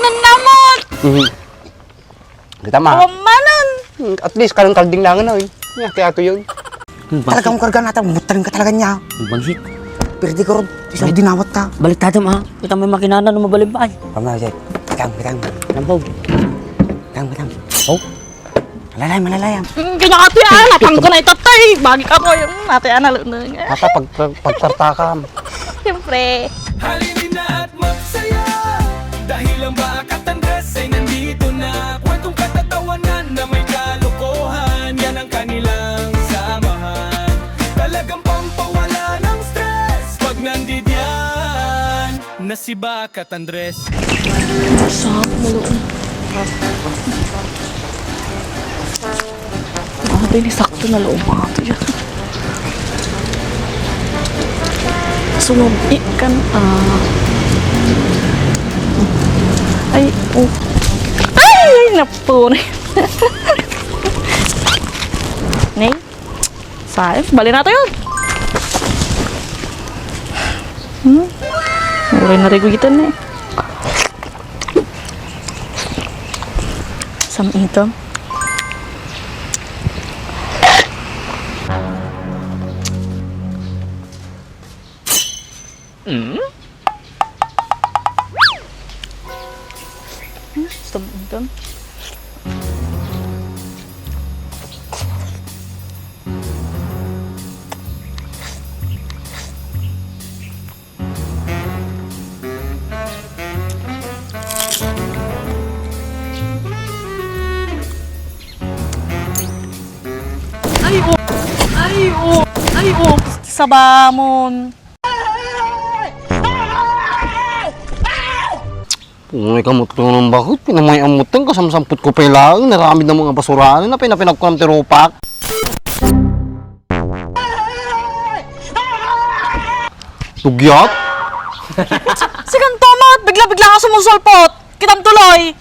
nan namot. Kita mah. Manan. At least kanang kalding lang na eh. Yeah, kaya ito yun. Talagang karga natin, mutarin ka talaga niya. Bangsit. Pero di ko rin, isang dinawat ka. Balik tayo ma. Kita may makinana na mabalimbay. Pamala, Jay. Bitang. Lambog. Bitang. Oh. Malalayam. Kinakati lapang ko na itatay. Bagi ka mo yung ate ana luneng. Ata pagtartakam. Siyempre. Halinin na at magsaya dahil ang Bakat Andres ay nandito na. Kwentong katatawanan na may kalokohan, yan ang kanilang samahan. Talagang pampawala ng stress pag nandidyan na si Bakat Andres. Sarap mo loob. Ate, ni sakto na loob mga ito yan. Sumab ikan ay oh ay napun nih sayang balik natin yun mulai narigo gitu nih sama itu Stop. Ay, sabamon. Kung may kamot ko ng bakit, pinamay amutan, kasamsamput ko pa yung lang, naramid ng mga basurahan na pinapinag ko ng tirupak. Tugyat? Sigang tomat, bigla-bigla ka sumusulpot. Kitang tuloy.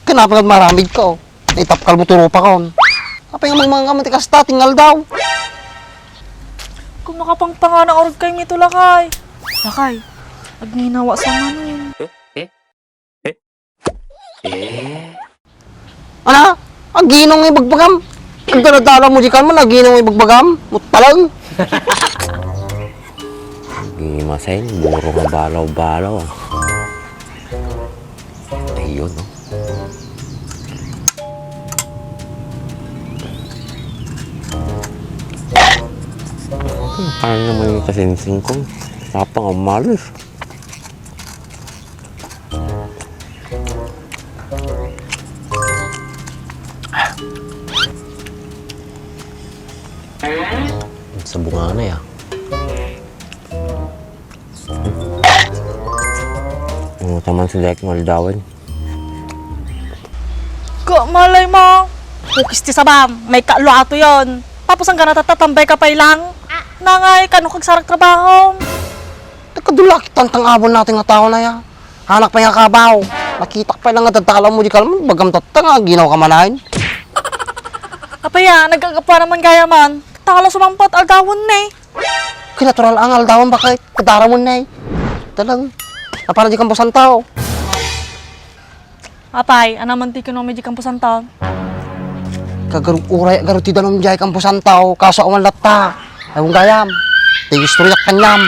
Kinapagad maramid ka, oh. Itapkal mo tirupak ko. Kapag nga mga kamatikas ta, tingal daw. Kung nakapangpanga ng orod kay Mito Lakay. Lakay, agninawa sa manin. Ano? Ang ginong yung bagbagam. Ang talatala mo di ka man, ang ginong yung bagbagam. Mutalang. Gimasain, muro nga balaw-balaw. Ayun, no? Paano naman yung kasinsing ko? Tapang ang malis. Sa bunga na ya. Taman si Jack Maldawin. Kok malay mo. Kukis ti sabam, may kaluato yon. Tapos ang ganata tatambay ka pa ilang. Nangay, kano kag sarak trabaho. Nakadulak tantang abon natin nga tao na ya. Hanak pa yung kabaw. Nakita pa lang nga tatala mo di ka naman. Bagam tatang nga, ginaw ka manahin. Apaya, nagkagapa naman gaya man. Takala sumampot, aldawon na eh. Kinatural ang aldawan bakit? Kadara mo na eh. Talang. Para di kampusan tao. Apay, anaman ti kino medyo kampusan taon. Kagarong uray, garo ti danom jay kampusan tao. Kaso awan latta. Ayong gayam. Ti istorya kanyam.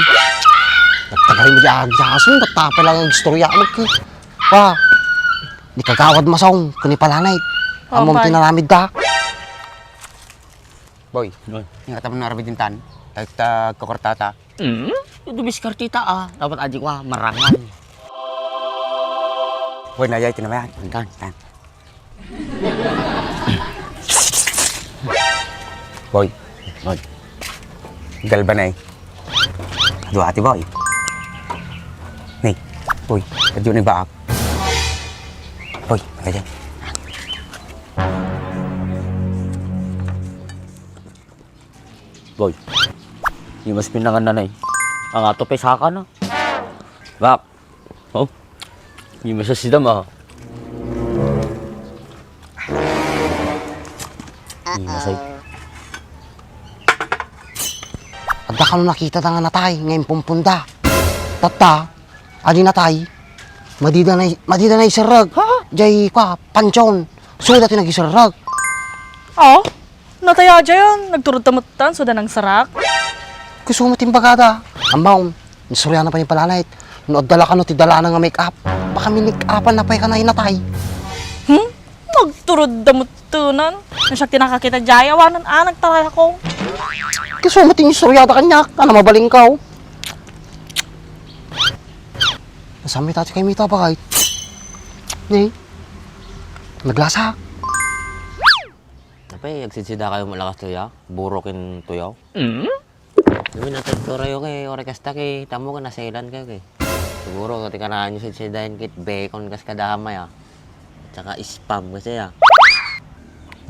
Nagtagarin mo di agyasun. Tatapay lang ang istorya mo ki. Wah. Di kagawad masong. Kuni palanay. Amom Apay. tinaramid da. Boy, yung katamang narabid yung tan. Kukortata. Ito biskartita ah. Dapat adik wah marangan. Boy, nayay, tinamayan. Tan. Boy. Galba na eh. Aduh hati boy. Nih, boy, kerja nih baak. Boy, aja. Boy, yung mas pinangan nanay. Ang ato pa saka na. Bak. Oh. Yung mas sidam ah. Yung masay. Adda ka nung nakita na nga natay. Ngayon pumpunda. Tata. Adi natay. madida na isarag. Jay pa, pansyon. Suda ti nagisarag. Oh, nataya dyan. Nagturod tamutan, suda ng sarak. Gusto mo timbagada. Ambaw, nisurya na pa yung palalait. Noodala ka no, tidala na nga make-up. Baka minik-upan na pa yung kanay natay. Nagturod damutunan. Nasyak tinakakita dyan, awanan nagtara ko. Gusto mo tinsurya da kanyak. Ano mabaling ka. Nasami tayo kay Mita ba kahit? Ni, naglasa. Napay, agsitsida kayo malakas tuya. Burokin tuyaw. Dumi natin turayo kay orekasta kay tamo ka nasailan ka kay. Siguro kati kanaan nyo sitsidahin kit bacon kas kadamay Tsaka spam kasi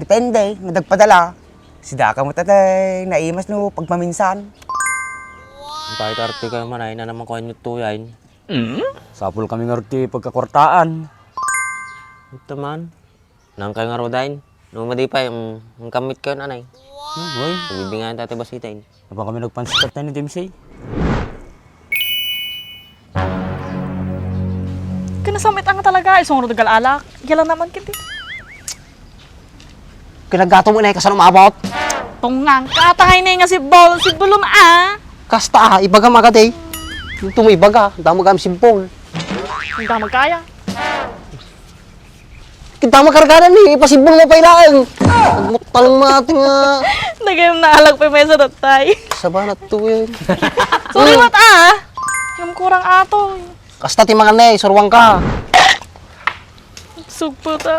Depende, nadagpadala. Sidaka mo tatay, naimas no pagmaminsan. Kahit arte kayo man ay na naman kuha nyo tuyain. Sapul kami ngerti pagkakortaan. Ito man. Nang kayo nga rodain. Nung madipay, ang kamit kayo nanay. Boy, Pagbibingayan tati basitain. apa kami nagpansikat na ni Timsay? Kinasamit ang talaga, isong rodagal alak. Yalan naman kiti. Kinagato mo na kasan umabot. Tungang katahay na nga si Bol, si Bulon Kasta, ibaga magade. Ito mo ibaga, damo gam simpol. Hindi ka magkaya. Kita makarganan ni, ipasibol mo pa ilang. Magmutalang mati nga. Nagayam na alag pa may sa tatay. Sabanat to yun. Sorry mat yung kurang ato. Kasta timangan na surwang ka. Sugputa.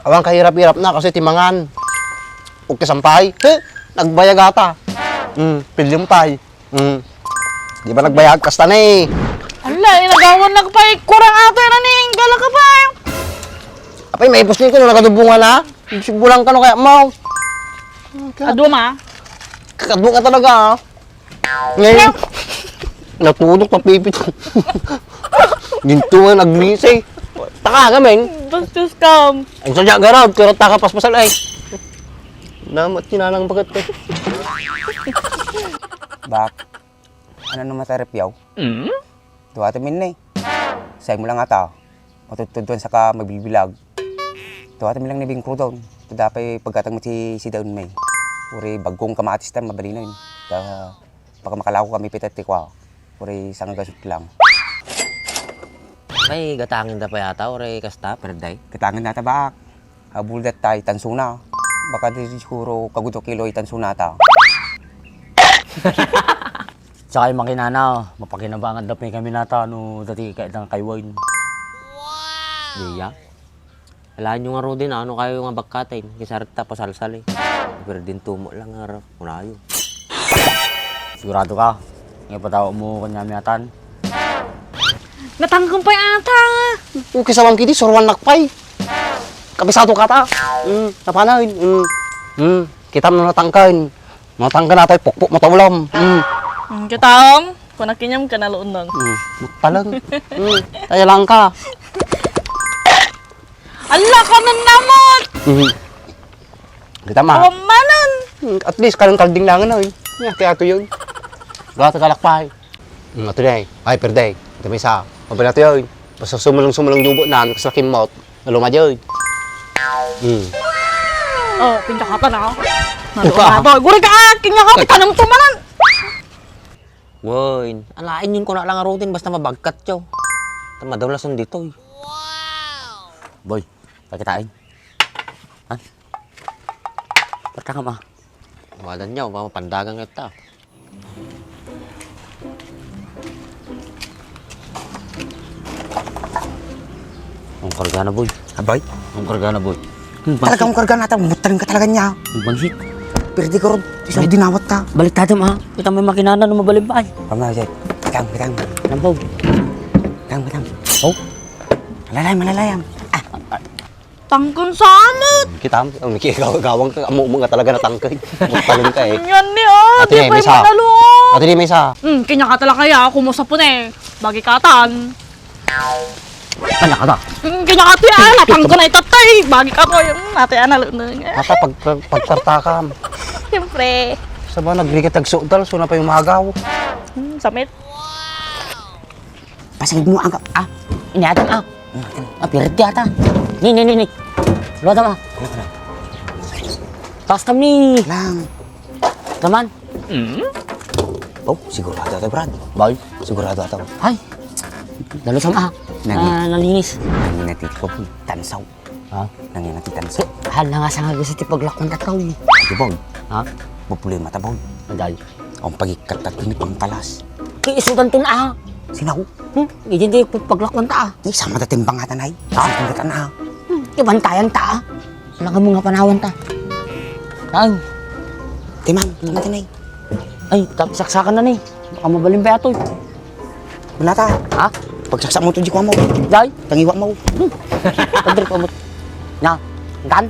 Awang kahirap-hirap na kasi timangan. Huwag kasampay. Nagbayag ata. Pilyumpay. Di ba nagbayag? Kasta na eh. Ala, inagawan lang pa kurang ato na ni. Gala ka pa Apay, may ipos nito na nakadubungan na. Sibulang ka no kaya mau. Aduma. Kakadbong ka talaga ah. Ngayon, natulog pa pipit. Ginto nga naglisay. Taka gamin. Just come. Ang sadya garaw, pero taka paspasal ay. Namat sinanang bagat ko. Bak, ano naman tarip yaw? Tuwa tamin na Sayang mo lang ata. Matutudon sa ka magbilbilag. Tuwa tamin lang ni Bing Crudon. Tudapay pagkatang mo si Daon May. Uri bagong kamatis tan mabali na yun. Baka makalako kami pitatikwa. Uri isang gasot lang. Ay, gatangin da pa yata, ore kasta, perday. Katangan nata bak. Habuldat tayo tansuna. Baka di siguro kagudo kilo tansuna ta. Tsaka yung makinana, mapakinabangan na kami nata, no, dati kaitang kay wine. Iya. Alaan nyo nga ro din, ano kayo nga bagkatin. Kisarit tapos salsal eh. Pero din tumo lang nga ro. Unayo. Sigurado ka, ngayon patawa mo kanyamiyatan. Natangkong pa ata. Yung kisawang kiti, surwan nakpay. Kabisado ka ta. Napanain. Kita mo natangkain. Natangka na tayo, pukpuk mataulam. Kitaom, kung nakinyam ka naloon nun. Talang. Tayo lang ka. Ala ka na namot! Kita ma. Awamanan! At least, kalang kalding lang na eh. Kaya ito yun. Gata kalakpay. Ito na eh. Ay, perday. Ito may isa. Mabay na ito yun. Basta sumulong yubo na, nakaslaking mouth. Naluma yun. Oh, pinya ka pa na. Naloon na to. Guri ka kinya ka, pitanong tumanan. Woy, alain yun ko na lang nga routine basta mabagkat yaw. Madawlason dito eh. Boy, pakitain. Ha? Parta ka ma. Wadan niya, pandagang ita. Ang karga na, boy. Abay, Ang karga na, boy. talaga mong karga nata. Mutaling ka talaga niya. Ang bansit. Pero di ko rin, isang dinawat ka. Balik tayo, ma. Kita may makinana no mabalimbay. Pamay, Bitang. Nambog. Bitang. Oh, malalayam. Tangkon sa amot. Kita mo, nakikagawang ka, amo nga talaga natangkay. Magtalong ka eh. Yan ni oh, Ate, di may pa yung isa. manaloon. Ate, di may isa. Kinya ka talaga kaya, kumusta po na eh. Bagi katan. Tanya ka ta. Kinya ka tiya, natangkon na itatay. Bagi ka po yung ate analoon na. Ata, pagtartakam. Siyempre. Sa ba, nagligat tagsuodal, so na pa yung magaw. Samit. Pasagid mo ang Ini ata pirit yata. Ni. Luwa tama. Tas kami. lang. Taman. Oh, sigurado ito, Brad. Boy. Sigurado ito. Ay. Dalo sama. Nalinis. Nanginati ko po, tansaw. Ha? Nanginati tansaw. Hal na nga sa nga gusto ti paglakon tataw. Di bog, Ha? problema ta bog. Aday. Ang pagikatat ni pangkalas. Isudan to na. Sinaw, Hindi paglakon ta. ni sama ta timbangatan ay. Sama ta na. Ibantayan ta. Wala ka mga panawan ta. Ay. Timan, timan ay. Ay, saksakan na ni. Baka mabalim pa ito. Wala ta. Ha? Pagsaksak mo to di ko mo. Day. Tangiwa mo. Padre pa mo. Na. Tan.